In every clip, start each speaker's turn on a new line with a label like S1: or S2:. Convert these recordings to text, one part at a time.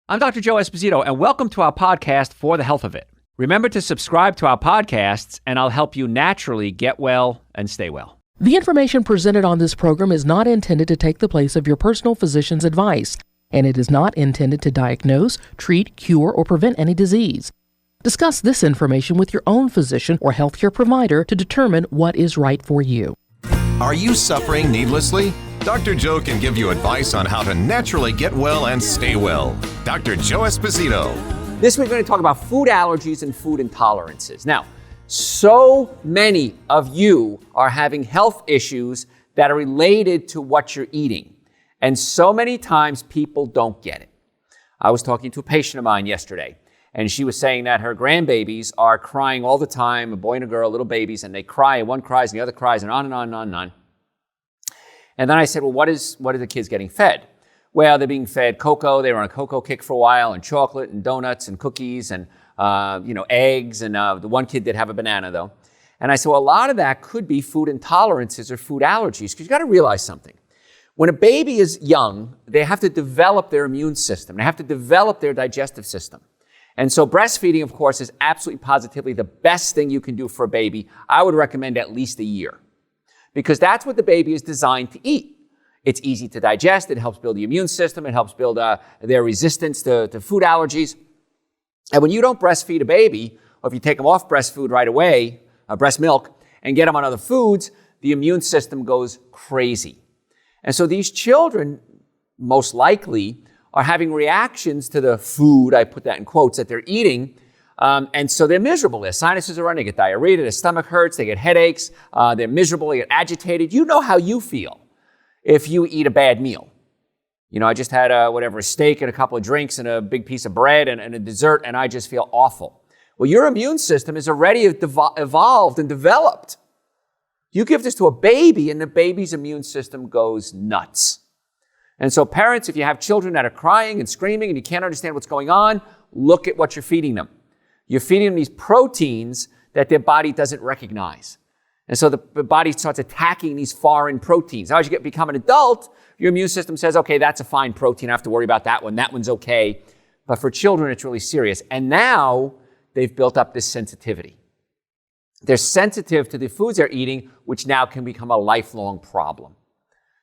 S1: I'm Dr. Joe Esposito, and welcome to our podcast, For the Health of It. Remember to subscribe to our podcasts, and I'll help you naturally get well and stay well.
S2: The information presented on this program is not intended to take the place of your personal physician's advice, and it is not intended to diagnose, treat, cure, or prevent any disease. Discuss this information with your own physician or healthcare provider to determine what is right for you.
S3: Are you suffering needlessly? Dr. Joe can give you advice on how to naturally get well and stay well. Dr. Joe Esposito.
S1: This week we're going to talk about food allergies and food intolerances. Now, so many of you are having health issues that are related to what you're eating. And so many times people don't get it. I was talking to a patient of mine yesterday, and she was saying that her grandbabies are crying all the time, a boy and a girl, little babies, and they cry, and one cries and the other cries, and on and on and on and on. And then I said, well, what are the kids getting fed? Well, they're being fed cocoa. They were on a cocoa kick for a while, and chocolate and donuts and cookies and eggs. And the one kid did have a banana, though. And I said, well, a lot of that could be food intolerances or food allergies, because you got to realize something. When a baby is young, they have to develop their immune system. They have to develop their digestive system. And so breastfeeding, of course, is absolutely positively the best thing you can do for a baby. I would recommend at least a year, because that's what the baby is designed to eat. It's easy to digest. It helps build the immune system. It helps build their resistance to food allergies. And when you don't breastfeed a baby, or if you take them off breast food right away, breast milk, and get them on other foods, the immune system goes crazy. And so these children, most likely, are having reactions to the food, I put that in quotes, that they're eating. And so they're miserable. Their sinuses are running, they get diarrhea, their stomach hurts, they get headaches, they're miserable, they get agitated. You know how you feel if you eat a bad meal. You know, I just had a steak and a couple of drinks and a big piece of bread and a dessert, and I just feel awful. Well, your immune system is already evolved and developed. You give this to a baby, and the baby's immune system goes nuts. And so parents, if you have children that are crying and screaming and you can't understand what's going on, look at what you're feeding them. You're feeding them these proteins that their body doesn't recognize. And so the body starts attacking these foreign proteins. Now, as you become an adult, your immune system says, okay, that's a fine protein. I have to worry about that one. That one's okay. But for children, it's really serious. And now they've built up this sensitivity. They're sensitive to the foods they're eating, which now can become a lifelong problem.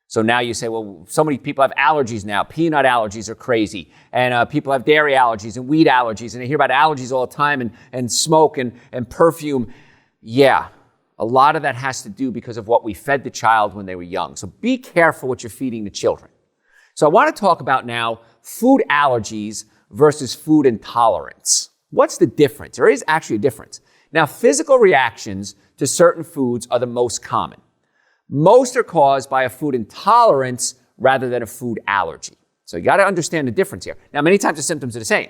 S1: So now you say, well, so many people have allergies now. Peanut allergies are crazy. And people have dairy allergies and wheat allergies. And they hear about allergies all the time and smoke and perfume. Yeah, a lot of that has to do because of what we fed the child when they were young. So be careful what you're feeding the children. So I want to talk about now food allergies versus food intolerance. What's the difference? There is actually a difference. Now, physical reactions to certain foods are the most common. Most are caused by a food intolerance rather than a food allergy. So you got to understand the difference here. Now, many times the symptoms are the same.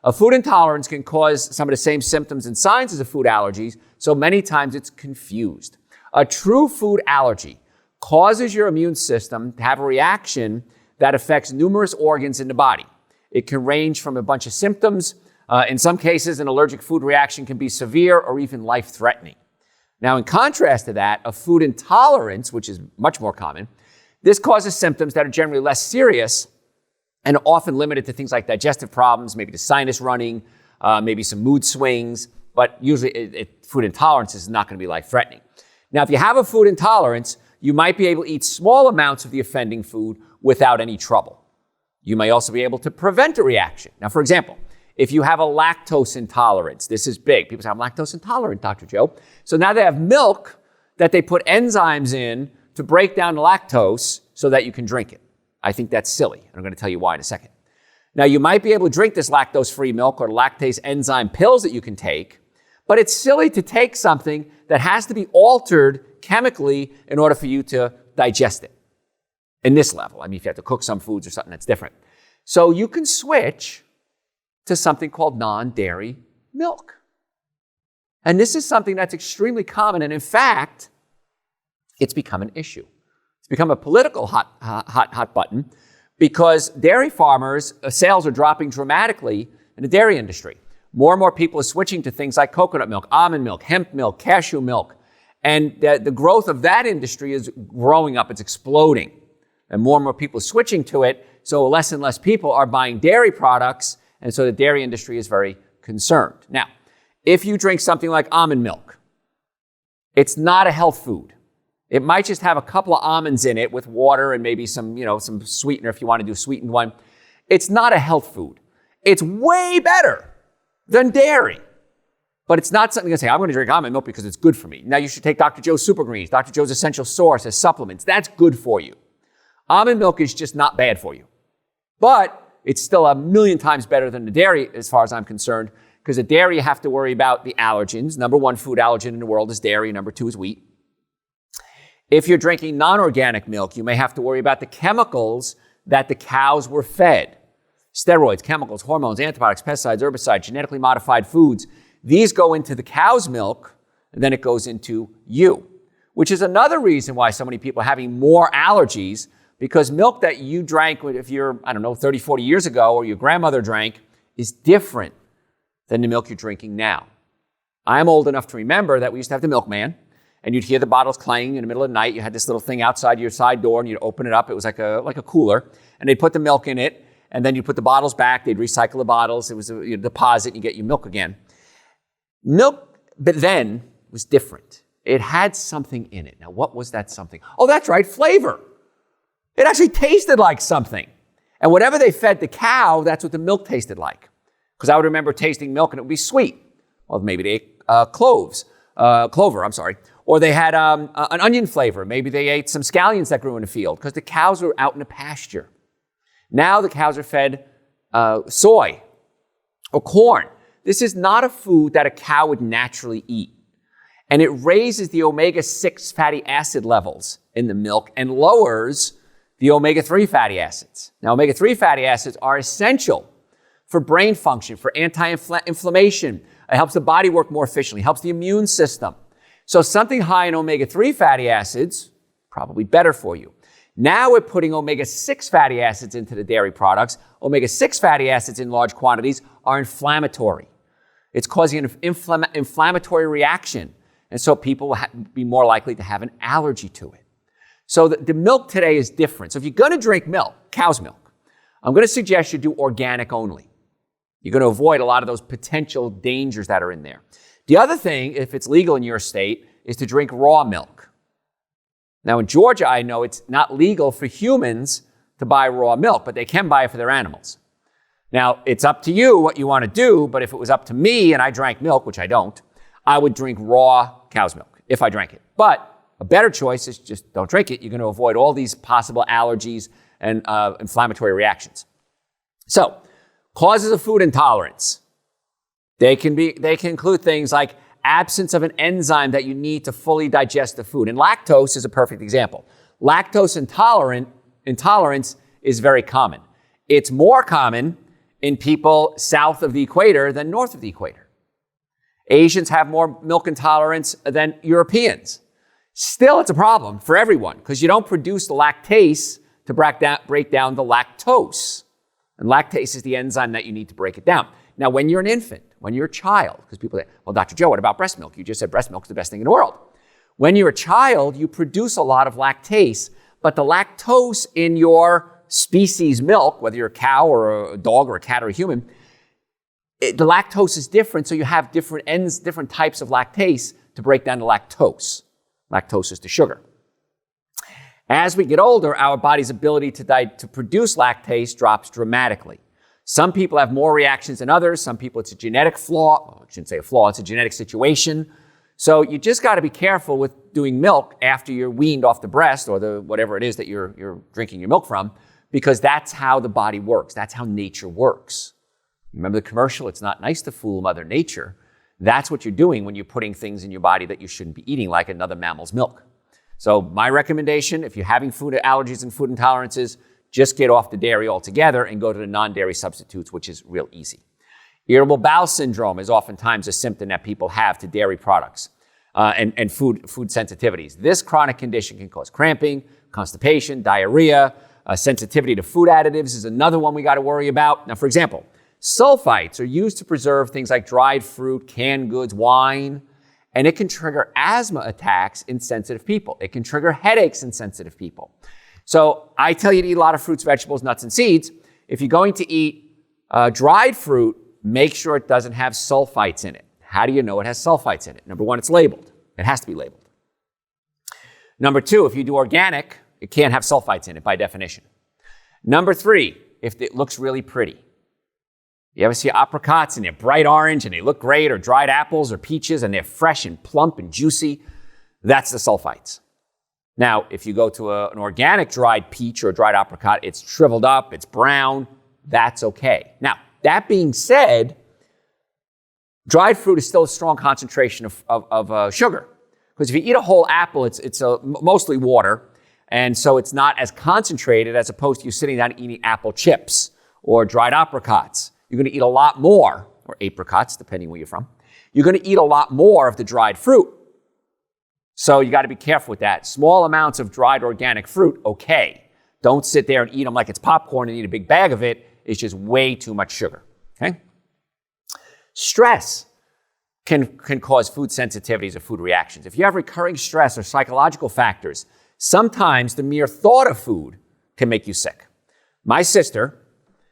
S1: A food intolerance can cause some of the same symptoms and signs as a food allergy, so many times it's confused. A true food allergy causes your immune system to have a reaction that affects numerous organs in the body. It can range from a bunch of symptoms. In some cases, an allergic food reaction can be severe or even life-threatening. Now, in contrast to that, a food intolerance, which is much more common, this causes symptoms that are generally less serious and often limited to things like digestive problems, maybe the sinus running, maybe some mood swings, but usually food intolerance is not going to be life-threatening. Now, if you have a food intolerance, you might be able to eat small amounts of the offending food without any trouble. You may also be able to prevent a reaction. Now, for example, if you have a lactose intolerance, this is big. People say, I'm lactose intolerant, Dr. Joe. So now they have milk that they put enzymes in to break down the lactose so that you can drink it. I think that's silly, and I'm going to tell you why in a second. Now, you might be able to drink this lactose-free milk or lactase enzyme pills that you can take, but it's silly to take something that has to be altered chemically in order for you to digest it. In this level, I mean, if you have to cook some foods or something that's different. So you can switch to something called non-dairy milk. And this is something that's extremely common. And in fact, it's become an issue. It's become a political hot button because dairy farmers' sales are dropping dramatically in the dairy industry. More and more people are switching to things like coconut milk, almond milk, hemp milk, cashew milk. And the growth of that industry is growing up. It's exploding. And more people are switching to it so less and less people are buying dairy products, and so the dairy industry is very concerned. Now, if you drink something like almond milk, it's not a health food. It might just have a couple of almonds in it with water and maybe some sweetener if you want to do a sweetened one. It's not a health food. It's way better than dairy. But it's not something you can say, I'm going to drink almond milk because it's good for me. Now you should take Dr. Joe's Super Greens, Dr. Joe's Essential Source as supplements. That's good for you. Almond milk is just not bad for you. But it's still a million times better than the dairy as far as I'm concerned, because the dairy you have to worry about the allergens. Number one food allergen in the world is dairy. Number two is wheat. If you're drinking non-organic milk, you may have to worry about the chemicals that the cows were fed. Steroids, chemicals, hormones, antibiotics, pesticides, herbicides, genetically modified foods. These go into the cow's milk, and then it goes into you, which is another reason why so many people are having more allergies, because milk that you drank if you're, 30, 40 years ago, or your grandmother drank, is different than the milk you're drinking now. I'm old enough to remember that we used to have the milkman, and you'd hear the bottles clanging in the middle of the night. You had this little thing outside your side door, and you'd open it up. It was like a cooler, and they'd put the milk in it, and then you'd put the bottles back. They'd recycle the bottles. It was a deposit, and you get your milk again. Milk, but then, was different. It had something in it. Now, what was that something? Oh, that's right, flavor. It actually tasted like something. And whatever they fed the cow, that's what the milk tasted like. Because I would remember tasting milk and it would be sweet. Well, maybe they ate clover, Or they had an onion flavor. Maybe they ate some scallions that grew in the field because the cows were out in the pasture. Now the cows are fed soy or corn. This is not a food that a cow would naturally eat. And it raises the omega-6 fatty acid levels in the milk and lowers the omega-3 fatty acids. Now, omega-3 fatty acids are essential for brain function, for anti-inflammation. It helps the body work more efficiently, helps the immune system. So something high in omega-3 fatty acids, probably better for you. Now we're putting omega-6 fatty acids into the dairy products. Omega-6 fatty acids in large quantities are inflammatory. It's causing an inflammatory reaction. And so people will be more likely to have an allergy to it. So the milk today is different. So if you're going to drink milk, cow's milk, I'm going to suggest you do organic only. You're going to avoid a lot of those potential dangers that are in there. The other thing, if it's legal in your state, is to drink raw milk. Now in Georgia, I know it's not legal for humans to buy raw milk, but they can buy it for their animals. Now, it's up to you what you want to do, but if it was up to me and I drank milk, which I don't, I would drink raw cow's milk if I drank it. But a better choice is just don't drink it. You're going to avoid all these possible allergies and inflammatory reactions. So, causes of food intolerance. They can include things like absence of an enzyme that you need to fully digest the food. And lactose is a perfect example. Lactose intolerance is very common. It's more common in people south of the equator than north of the equator. Asians have more milk intolerance than Europeans. Still, it's a problem for everyone because you don't produce the lactase to break down the lactose. And lactase is the enzyme that you need to break it down. Now, when you're an infant, when you're a child, because people say, well, Dr. Joe, what about breast milk? You just said breast milk is the best thing in the world. When you're a child, you produce a lot of lactase, but the lactose in your species milk, whether you're a cow or a dog or a cat or a human, the lactose is different, so you have different types of lactase to break down the lactose. Lactose is the sugar. As we get older, our body's ability to produce lactase drops dramatically. Some people have more reactions than others. Some people, it's a genetic flaw. Well, I shouldn't say a flaw, it's a genetic situation. So you just got to be careful with doing milk after you're weaned off the breast or whatever it is that you're drinking your milk from, because that's how the body works. That's how nature works. Remember the commercial? It's not nice to fool Mother Nature. That's what you're doing when you're putting things in your body that you shouldn't be eating, like another mammal's milk. So my recommendation, if you're having food allergies and food intolerances, just get off the dairy altogether and go to the non-dairy substitutes, which is real easy. Irritable bowel syndrome is oftentimes a symptom that people have to dairy products and food sensitivities. This chronic condition can cause cramping, constipation, diarrhea. Sensitivity to food additives is another one we got to worry about. Now, for example, sulfites are used to preserve things like dried fruit, canned goods, wine, and it can trigger asthma attacks in sensitive people. It can trigger headaches in sensitive people. So I tell you to eat a lot of fruits, vegetables, nuts, and seeds. If you're going to eat dried fruit, make sure it doesn't have sulfites in it. How do you know it has sulfites in it? Number one, it's labeled. It has to be labeled. Number two, if you do organic, it can't have sulfites in it by definition. Number three, if it looks really pretty. You ever see apricots and they're bright orange and they look great, or dried apples or peaches and they're fresh and plump and juicy? That's the sulfites. Now, if you go to an organic dried peach or a dried apricot, it's shriveled up, it's brown, that's okay. Now, that being said, dried fruit is still a strong concentration of sugar. Because if you eat a whole apple, it's mostly water, and so it's not as concentrated as opposed to you sitting down and eating apple chips or dried apricots. You're going to eat a lot more, or apricots, depending where you're from. You're going to eat a lot more of the dried fruit. So you got to be careful with that. Small amounts of dried organic fruit, okay. Don't sit there and eat them like it's popcorn and eat a big bag of it. It's just way too much sugar, okay? Stress can cause food sensitivities or food reactions. If you have recurring stress or psychological factors, sometimes the mere thought of food can make you sick. My sister,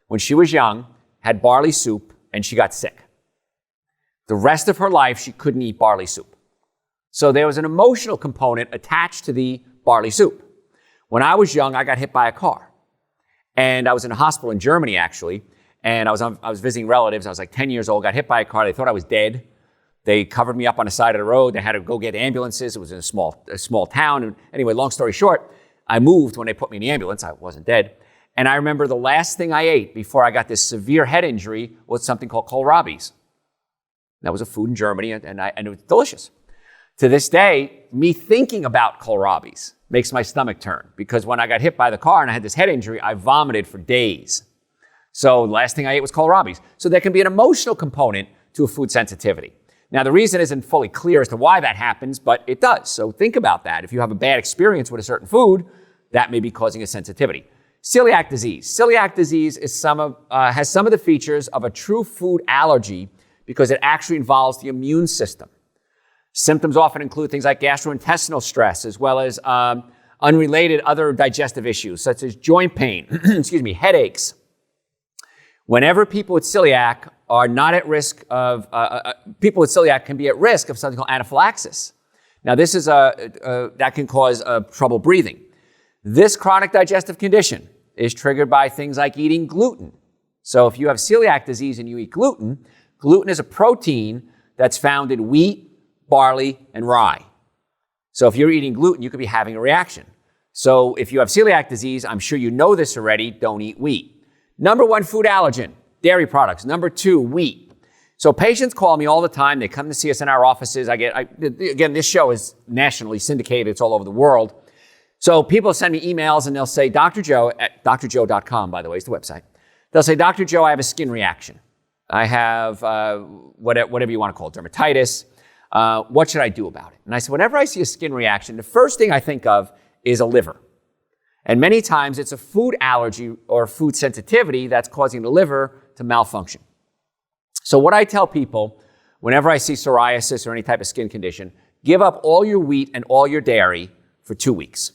S1: when she was young, had barley soup and she got sick. The rest of her life, she couldn't eat barley soup. So there was an emotional component attached to the barley soup. When I was young, I got hit by a car. And I was in a hospital in Germany, actually. And I was visiting relatives. I was like 10 years old, got hit by a car. They thought I was dead. They covered me up on the side of the road. They had to go get ambulances. It was in a small town. And anyway, long story short, I moved when they put me in the ambulance. I wasn't dead. And I remember the last thing I ate before I got this severe head injury was something called kohlrabies. That was a food in Germany, and it was delicious. To this day, me thinking about kohlrabies makes my stomach turn, because when I got hit by the car and I had this head injury, I vomited for days. So the last thing I ate was kohlrabies. So there can be an emotional component to a food sensitivity. Now, the reason isn't fully clear as to why that happens, but it does. So think about that. If you have a bad experience with a certain food, that may be causing a sensitivity. Celiac disease. Celiac disease is has some of the features of a true food allergy because it actually involves the immune system. Symptoms often include things like gastrointestinal stress, as well as unrelated other digestive issues, such as joint pain, headaches. Whenever people with celiac are not at risk of, people with celiac can be at risk of something called anaphylaxis. Now, this is that can cause trouble breathing. This chronic digestive condition is triggered by things like eating gluten. So if you have celiac disease and you eat gluten, gluten is a protein that's found in wheat, barley, and rye. So if you're eating gluten, you could be having a reaction. So if you have celiac disease, I'm sure you know this already, don't eat wheat. Number one food allergen, dairy products. Number two, wheat. So patients call me all the time. They come to see us in our offices. Again, this show is nationally syndicated. It's all over the world. So people send me emails and they'll say, Dr. Joe, at drjoe.com, by the way, is the website. They'll say, Dr. Joe, I have a skin reaction. I have whatever you want to call it, dermatitis. What should I do about it? And I said, whenever I see a skin reaction, the first thing I think of is a liver. And many times it's a food allergy or food sensitivity that's causing the liver to malfunction. So what I tell people, whenever I see psoriasis or any type of skin condition, give up all your wheat and all your dairy for 2 weeks.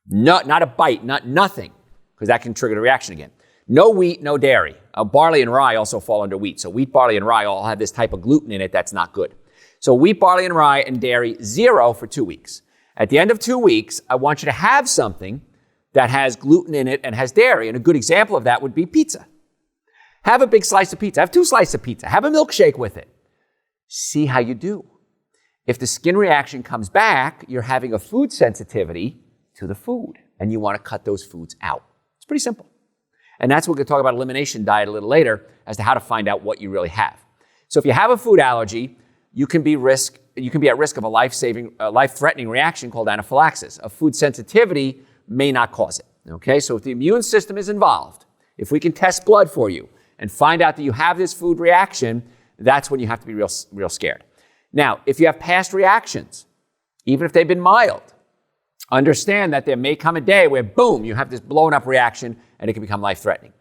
S1: Not a bite, nothing, because that can trigger the reaction again. No wheat, no dairy. Barley and rye also fall under wheat. So wheat, barley, and rye all have this type of gluten in it that's not good. So wheat, barley, and rye and dairy, 0 for 2 weeks. At the end of 2 weeks, I want you to have something that has gluten in it and has dairy. And a good example of that would be pizza. Have a big slice of pizza. Have 2 slices of pizza. Have a milkshake with it. See how you do. If the skin reaction comes back, you're having a food sensitivity to the food, and you want to cut those foods out. It's pretty simple. And that's what we're going to talk about elimination diet a little later as to how to find out what you really have. So if you have a food allergy, you can be at risk of a life-threatening reaction called anaphylaxis. A food sensitivity may not cause it. Okay, so if the immune system is involved, if we can test blood for you and find out that you have this food reaction, that's when you have to be real scared. Now, if you have past reactions, even if they've been mild, understand that there may come a day where, boom, you have this blown up reaction and it can become life-threatening.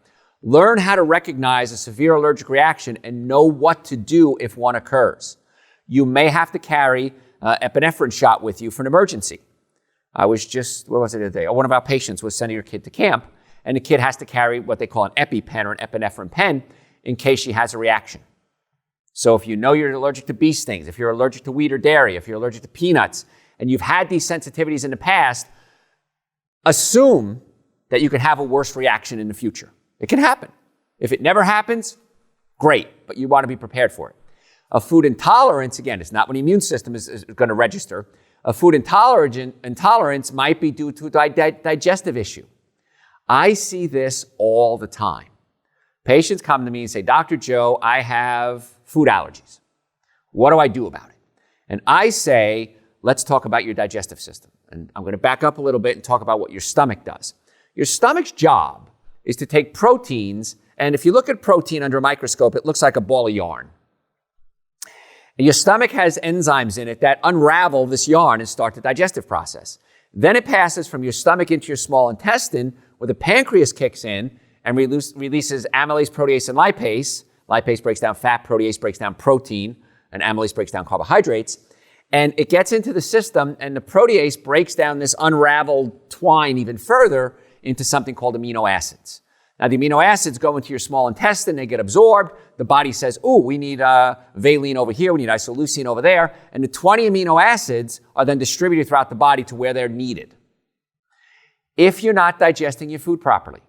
S1: Learn how to recognize a severe allergic reaction and know what to do if one occurs. You may have to carry an epinephrine shot with you for an emergency. where was it the other day? One of our patients was sending her kid to camp, and the kid has to carry what they call an EpiPen or an epinephrine pen in case she has a reaction. So if you know you're allergic to bee stings, if you're allergic to wheat or dairy, if you're allergic to peanuts, and you've had these sensitivities in the past, assume that you can have a worse reaction in the future. It can happen. If it never happens, great, but you want to be prepared for it. A food intolerance, again, it's not when the immune system is going to register. A food intolerance might be due to a digestive issue. I see this all the time. Patients come to me and say, Dr. Joe, I have food allergies. What do I do about it? And I say, let's talk about your digestive system. And I'm going to back up a little bit and talk about what your stomach does. Your stomach's job is to take proteins, and if you look at protein under a microscope, it looks like a ball of yarn. And your stomach has enzymes in it that unravel this yarn and start the digestive process. Then it passes from your stomach into your small intestine, where the pancreas kicks in and releases amylase, protease, and lipase. Lipase breaks down fat, protease breaks down protein, and amylase breaks down carbohydrates. And it gets into the system, and the protease breaks down this unraveled twine even further into something called amino acids. Now, the amino acids go into your small intestine, they get absorbed. The body says, ooh, we need valine over here, we need isoleucine over there. And the 20 amino acids are then distributed throughout the body to where they're needed. If you're not digesting your food properly,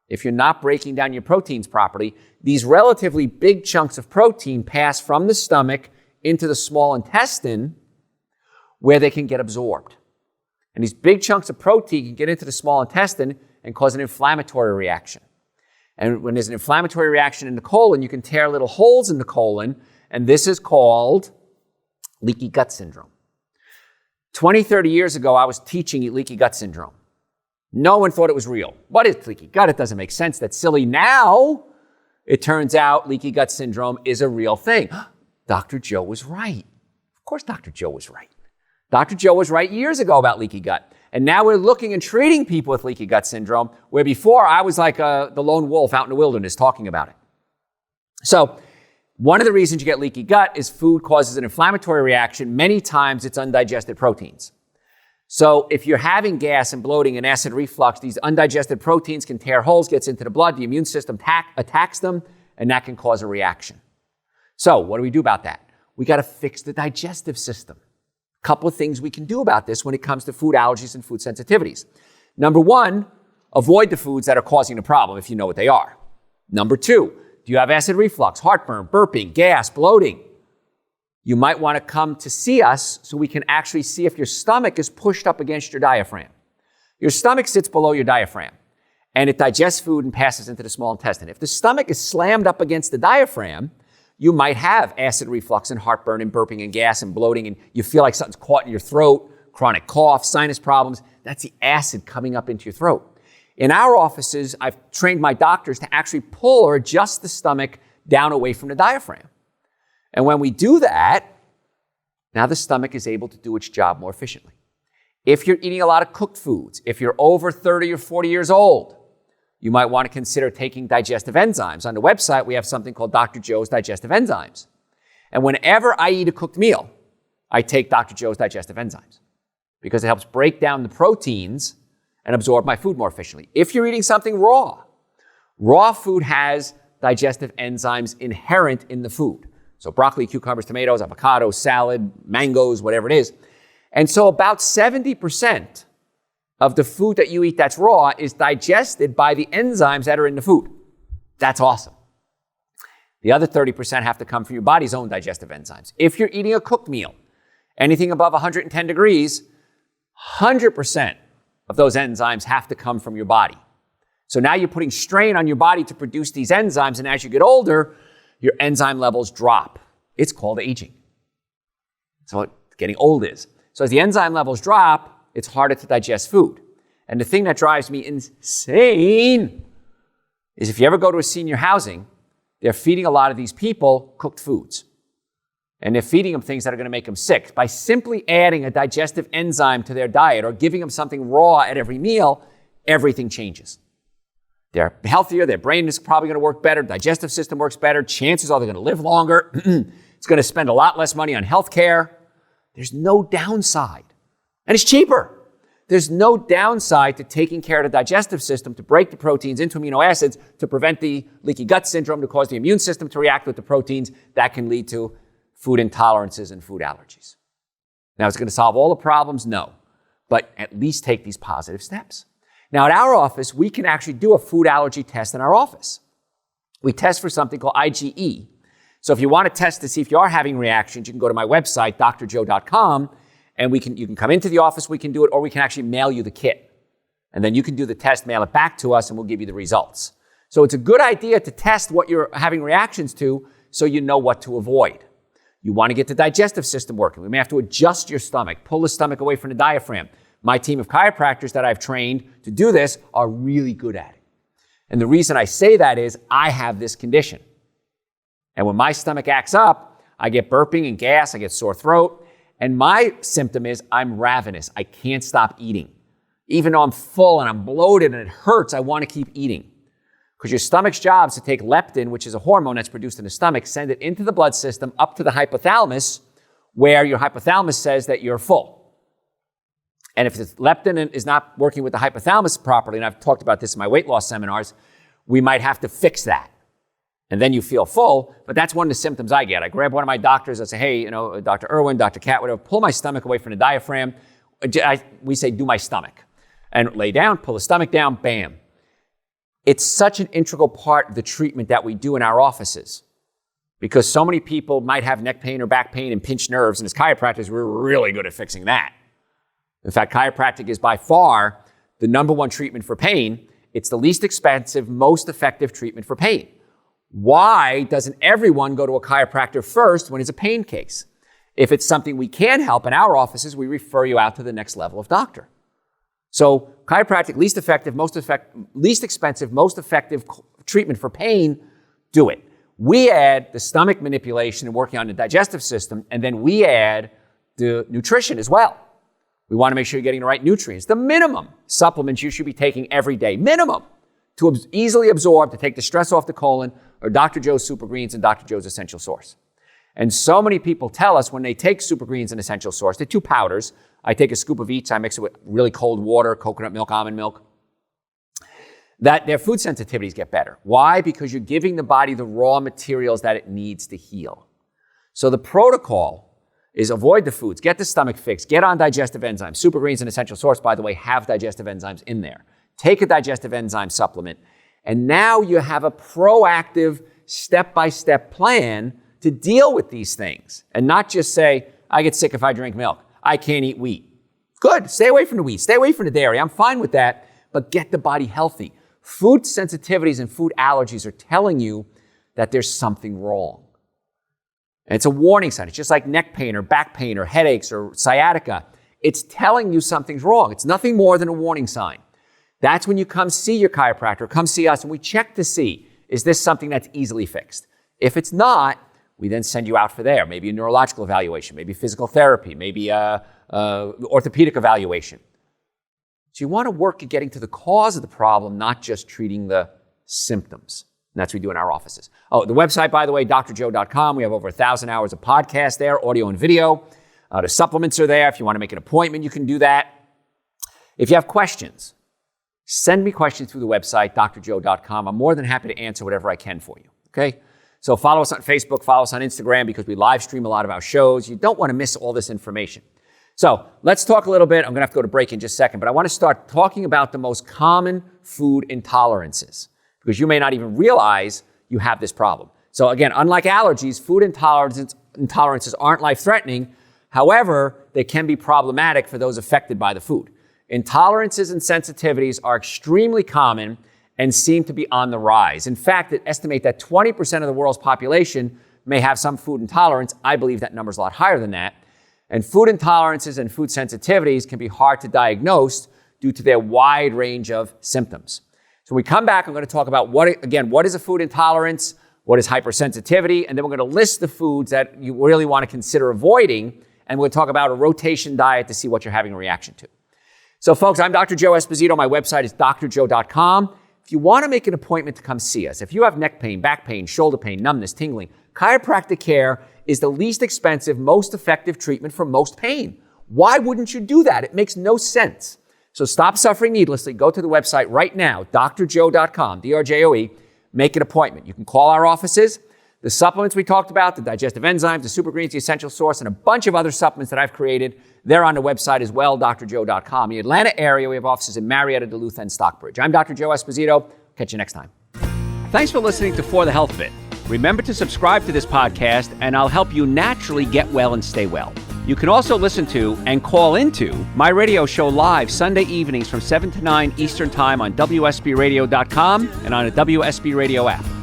S1: if you're not breaking down your proteins properly, these relatively big chunks of protein pass from the stomach into the small intestine where they can get absorbed. And these big chunks of protein can get into the small intestine and cause an inflammatory reaction. And when there's an inflammatory reaction in the colon, you can tear little holes in the colon, and this is called leaky gut syndrome. 20, 30 years ago, I was teaching leaky gut syndrome. No one thought it was real. What is leaky gut? It doesn't make sense. That's silly. Now, it turns out leaky gut syndrome is a real thing. Dr. Joe was right. Of course, Dr. Joe was right. Dr. Joe was right years ago about leaky gut. And now we're looking and treating people with leaky gut syndrome, where before I was like the lone wolf out in the wilderness talking about it. So one of the reasons you get leaky gut is food causes an inflammatory reaction. Many times it's undigested proteins. So if you're having gas and bloating and acid reflux, these undigested proteins can tear holes, gets into the blood, the immune system attacks them, and that can cause a reaction. So what do we do about that? We got to fix the digestive system. A couple of things we can do about this when it comes to food allergies and food sensitivities. Number one, avoid the foods that are causing the problem if you know what they are. Number two, do you have acid reflux, heartburn, burping, gas, bloating? You might want to come to see us so we can actually see if your stomach is pushed up against your diaphragm. Your stomach sits below your diaphragm, and it digests food and passes into the small intestine. If the stomach is slammed up against the diaphragm, you might have acid reflux and heartburn and burping and gas and bloating, and you feel like something's caught in your throat, chronic cough, sinus problems. That's the acid coming up into your throat. In our offices, I've trained my doctors to actually pull or adjust the stomach down away from the diaphragm. And when we do that, now the stomach is able to do its job more efficiently. If you're eating a lot of cooked foods, if you're over 30 or 40 years old, you might want to consider taking digestive enzymes. On the website, we have something called Dr. Joe's Digestive Enzymes. And whenever I eat a cooked meal, I take Dr. Joe's Digestive Enzymes because it helps break down the proteins and absorb my food more efficiently. If you're eating something raw food has digestive enzymes inherent in the food. So broccoli, cucumbers, tomatoes, avocados, salad, mangoes, whatever it is. And so about 70% of the food that you eat that's raw is digested by the enzymes that are in the food. That's awesome. The other 30% have to come from your body's own digestive enzymes. If you're eating a cooked meal, anything above 110 degrees, 100% of those enzymes have to come from your body. So now you're putting strain on your body to produce these enzymes, and as you get older, your enzyme levels drop. It's called aging. That's what getting old is. So as the enzyme levels drop, it's harder to digest food. And the thing that drives me insane is if you ever go to a senior housing, they're feeding a lot of these people cooked foods. And they're feeding them things that are going to make them sick. By simply adding a digestive enzyme to their diet or giving them something raw at every meal, everything changes. They're healthier, their brain is probably going to work better, digestive system works better, chances are they're going to live longer, it's going to spend a lot less money on health care. There's no downside. And it's cheaper. there's no downside to taking care of the digestive system to break the proteins into amino acids to prevent the leaky gut syndrome, to cause the immune system to react with the proteins that can lead to food intolerances and food allergies. Now, it's going to solve all the problems? No. But at least take these positive steps. Now, at our office, we can actually do a food allergy test in our office. We test for something called IgE. So if you want to test to see if you are having reactions, you can go to my website, drjoe.com, and you can come into the office, we can do it, or we can actually mail you the kit. And then you can do the test, mail it back to us, and we'll give you the results. So it's a good idea to test what you're having reactions to so you know what to avoid. You want to get the digestive system working. We may have to adjust your stomach, pull the stomach away from the diaphragm. My team of chiropractors that I've trained to do this are really good at it. And the reason I say that is I have this condition. And when my stomach acts up, I get burping and gas, I get sore throat. And my symptom is I'm ravenous. I can't stop eating. Even though I'm full and I'm bloated and it hurts, I want to keep eating. Because your stomach's job is to take leptin, which is a hormone that's produced in the stomach, send it into the blood system up to the hypothalamus, where your hypothalamus says that you're full. And if the leptin is not working with the hypothalamus properly, and I've talked about this in my weight loss seminars, we might have to fix that. And then you feel full, but that's one of the symptoms I get. I grab one of my doctors, I say, hey, Dr. Irwin, Dr. Cat, whatever, pull my stomach away from the diaphragm. We say, do my stomach. And lay down, pull the stomach down, bam. It's such an integral part of the treatment that we do in our offices. Because so many people might have neck pain or back pain and pinched nerves, and as chiropractors, we're really good at fixing that. In fact, chiropractic is by far the number one treatment for pain. It's the least expensive, most effective treatment for pain. Why doesn't everyone go to a chiropractor first when it's a pain case? If it's something we can help in our offices, we refer you out to the next level of doctor. So chiropractic, least expensive, most effective treatment for pain, do it. We add the stomach manipulation and working on the digestive system, and then we add the nutrition as well. We want to make sure you're getting the right nutrients. The minimum supplements you should be taking every day, minimum, to easily absorb, to take the stress off the colon, or Dr. Joe's Super Greens and Dr. Joe's Essential Source. And so many people tell us when they take Super Greens and Essential Source, they're 2 powders. I take a scoop of each, I mix it with really cold water, coconut milk, almond milk, that their food sensitivities get better. Why? Because you're giving the body the raw materials that it needs to heal. So the protocol is avoid the foods, get the stomach fixed, get on digestive enzymes. Super Greens and Essential Source, by the way, have digestive enzymes in there. Take a digestive enzyme supplement, and now you have a proactive, step-by-step plan to deal with these things. And not just say, I get sick if I drink milk. I can't eat wheat. Good, stay away from the wheat, stay away from the dairy. I'm fine with that, but get the body healthy. Food sensitivities and food allergies are telling you that there's something wrong. And it's a warning sign. It's just like neck pain or back pain or headaches or sciatica. It's telling you something's wrong. It's nothing more than a warning sign. That's when you come see your chiropractor, come see us, and we check to see, is this something that's easily fixed? If it's not, we then send you out for there. Maybe a neurological evaluation, maybe physical therapy, maybe orthopedic evaluation. So you want to work at getting to the cause of the problem, not just treating the symptoms. And that's what we do in our offices. Oh, the website, by the way, drjoe.com. We have over 1,000 hours of podcast there, audio and video. The supplements are there. If you want to make an appointment, you can do that. If you have questions, send me questions through the website, drjoe.com. I'm more than happy to answer whatever I can for you, okay? So follow us on Facebook, follow us on Instagram, because we live stream a lot of our shows. You don't want to miss all this information. So let's talk a little bit. I'm going to have to go to break in just a second, but I want to start talking about the most common food intolerances, because you may not even realize you have this problem. So again, unlike allergies, food intolerances aren't life-threatening. However, they can be problematic for those affected by the food. Intolerances and sensitivities are extremely common and seem to be on the rise. In fact, they estimate that 20% of the world's population may have some food intolerance. I believe that number is a lot higher than that. And food intolerances and food sensitivities can be hard to diagnose due to their wide range of symptoms. So when we come back, I'm going to talk about what is a food intolerance, what is hypersensitivity, and then we're going to list the foods that you really want to consider avoiding, and we're going to talk about a rotation diet to see what you're having a reaction to. So folks, I'm Dr. Joe Esposito. My website is drjoe.com. If you want to make an appointment to come see us, if you have neck pain, back pain, shoulder pain, numbness, tingling, chiropractic care is the least expensive, most effective treatment for most pain. Why wouldn't you do that? It makes no sense. So stop suffering needlessly. Go to the website right now, drjoe.com, D-R-J-O-E. Make an appointment. You can call our offices. The supplements we talked about, the digestive enzymes, the super greens, the essential source, and a bunch of other supplements that I've created, they're on the website as well, drjoe.com. In the Atlanta area, we have offices in Marietta, Duluth, and Stockbridge. I'm Dr. Joe Esposito. Catch you next time. Thanks for listening to For the Health of It. Remember to subscribe to this podcast, and I'll help you naturally get well and stay well. You can also listen to and call into my radio show live Sunday evenings from 7 to 9 Eastern Time on WSBRadio.com and on the WSB Radio app.